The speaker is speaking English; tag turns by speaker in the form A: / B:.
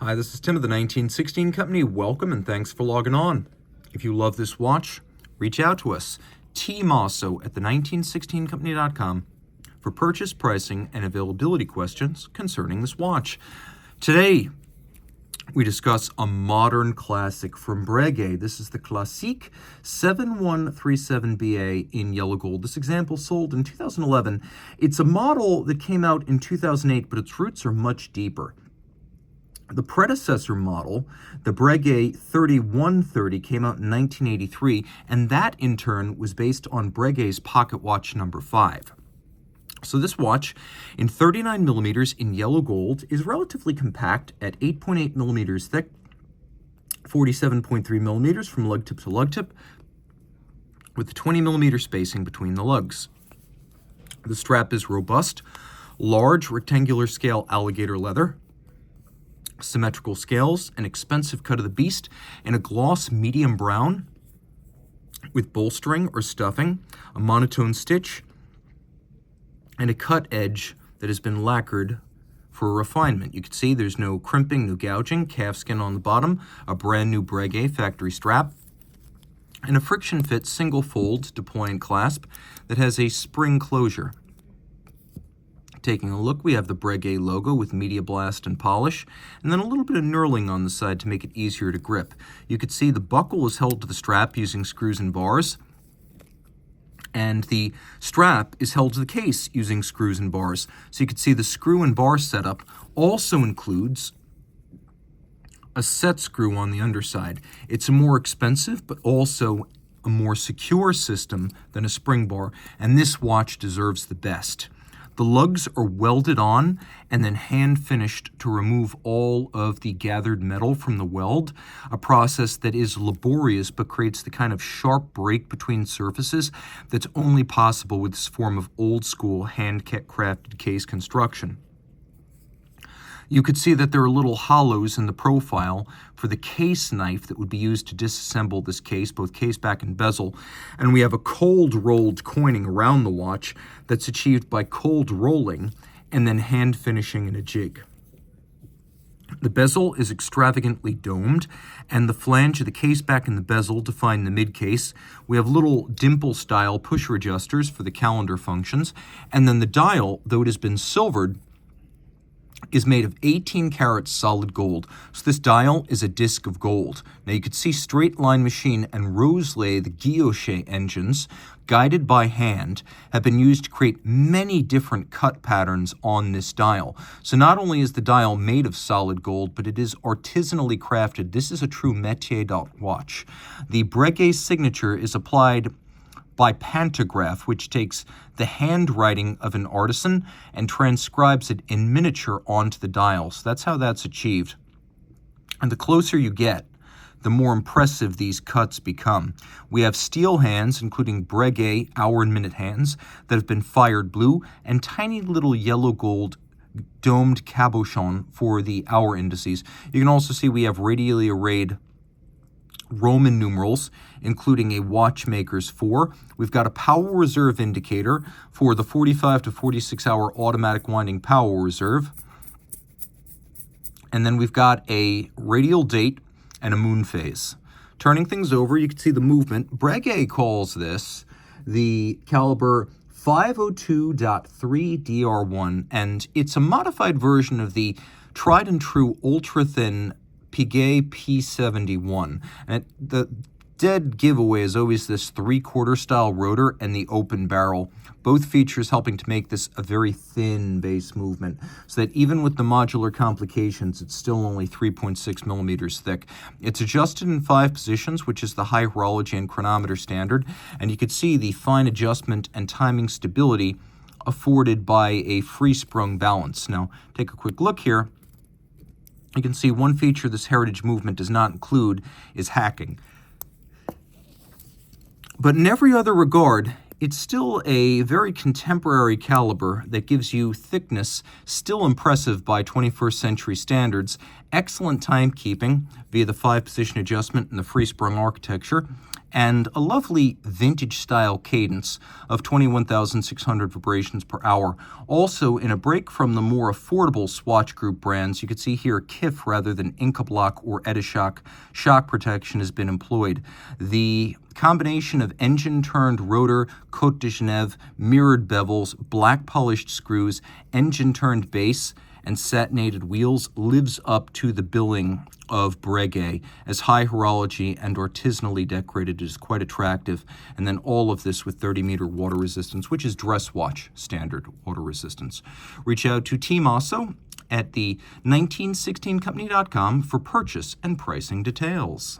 A: Hi, this is Tim of the 1916 Company. Welcome and thanks for logging on. If you love this watch, reach out to us, Team Mosso at the1916company.com for purchase, pricing, and availability questions concerning this watch. Today, we discuss a modern classic from Breguet. This is the Classique 7137BA in yellow gold. This example sold in 2011. It's a model that came out in 2008, but its roots are much deeper. The predecessor model, the Breguet 3130, came out in 1983, and that in turn was based on Breguet's pocket watch number 5. So this watch, in 39 millimeters in yellow gold, is relatively compact at 8.8 millimeters thick, 47.3 millimeters from lug tip to lug tip, with 20 millimeter spacing between the lugs. The strap is robust, large rectangular scale alligator leather, symmetrical scales, an expensive cut of the beast, and a gloss medium brown with bolstering or stuffing, a monotone stitch, and a cut edge that has been lacquered for refinement. You can see there's no crimping, no gouging, calfskin on the bottom, a brand new Breguet factory strap, and a friction fit single fold deployant clasp that has a spring closure. Taking a look, we have the Breguet logo with media blast and polish, and then a little bit of knurling on the side to make it easier to grip. You can see the buckle is held to the strap using screws and bars, and the strap is held to the case using screws and bars. So you can see the screw and bar setup also includes a set screw on the underside. It's a more expensive, but also a more secure system than a spring bar, and this watch deserves the best. The lugs are welded on and then hand finished to remove all of the gathered metal from the weld, a process that is laborious but creates the kind of sharp break between surfaces that's only possible with this form of old school hand-crafted case construction. You could see that there are little hollows in the profile for the case knife that would be used to disassemble this case, both case back and bezel. And we have a cold rolled coining around the watch that's achieved by cold rolling and then hand finishing in a jig. The bezel is extravagantly domed, and the flange of the case back and the bezel define the mid case. We have little dimple-style pusher adjusters for the calendar functions, and then the dial, though it has been silvered, is made of 18 karat solid gold. So this dial is a disc of gold. Now you could see straight line machine and rose lathe guilloche engines, guided by hand, have been used to create many different cut patterns on this dial. So not only is the dial made of solid gold, but it is artisanally crafted. This is a true métier d'art watch. The Breguet signature is applied by pantograph, which takes the handwriting of an artisan and transcribes it in miniature onto the dial. So that's how that's achieved. And the closer you get, the more impressive these cuts become. We have steel hands, including Breguet hour and minute hands, that have been fired blue, and tiny little yellow gold domed cabochon for the hour indices. You can also see we have radially arrayed Roman numerals, including a watchmaker's 4. We've got a power reserve indicator for the 45 to 46 hour automatic winding power reserve. And then we've got a radial date and a Moonphase. Turning things over, you can see the movement. Breguet calls this the caliber 502.3 DR1, and it's a modified version of the tried and true ultra-thin Breguet P71. And the dead giveaway is always this 3/4 style rotor and the open barrel. Both features helping to make this a very thin base movement, so that even with the modular complications, it's still only 3.6 millimeters thick. It's adjusted in 5 positions, which is the high horology and chronometer standard, and you can see the fine adjustment and timing stability afforded by a free-sprung balance. Now, take a quick look here. You can see one feature this heritage movement does not include is hacking. But in every other regard, It's still a very contemporary caliber that gives you thickness, still impressive by 21st century standards, excellent timekeeping via the 5-position adjustment and the free-sprung architecture, and a lovely vintage-style cadence of 21,600 vibrations per hour. Also, in a break from the more affordable Swatch Group brands, you can see here KIF rather than Incablock or Edishock shock protection has been employed. The combination of engine-turned rotor, Côte de Genève, mirrored bevels, black polished screws, engine-turned base, and satinated wheels lives up to the billing of Breguet as high horology and artisanally decorated. It is quite attractive. And then all of this with 30-meter water resistance, which is dress watch standard water resistance. Reach out to Team Mosso at the 1916company.com for purchase and pricing details.